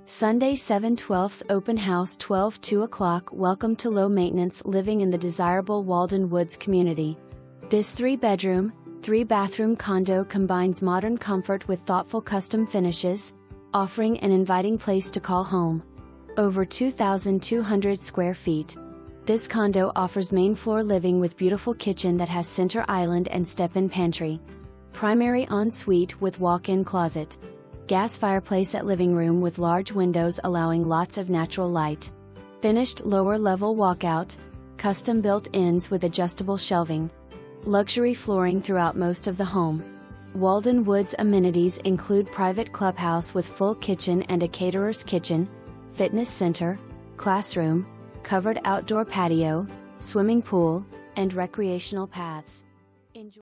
Sunday 7/12 open house 12-2 o'clock. Welcome to low maintenance living in the desirable Walden Woods community. This 3-bedroom, 3-bathroom condo combines modern comfort with thoughtful custom finishes, offering an inviting place to call home. Over 2,200 square feet. This condo offers main floor living with beautiful kitchen that has center island and step-in pantry. Primary ensuite with walk-in closet. Gas fireplace at living room with large windows allowing lots of natural light. Finished lower level walkout, custom built-ins with adjustable shelving. Luxury flooring throughout most of the home. Walden Woods amenities include private clubhouse with full kitchen and a caterer's kitchen, fitness center, classroom, covered outdoor patio, swimming pool, and recreational paths.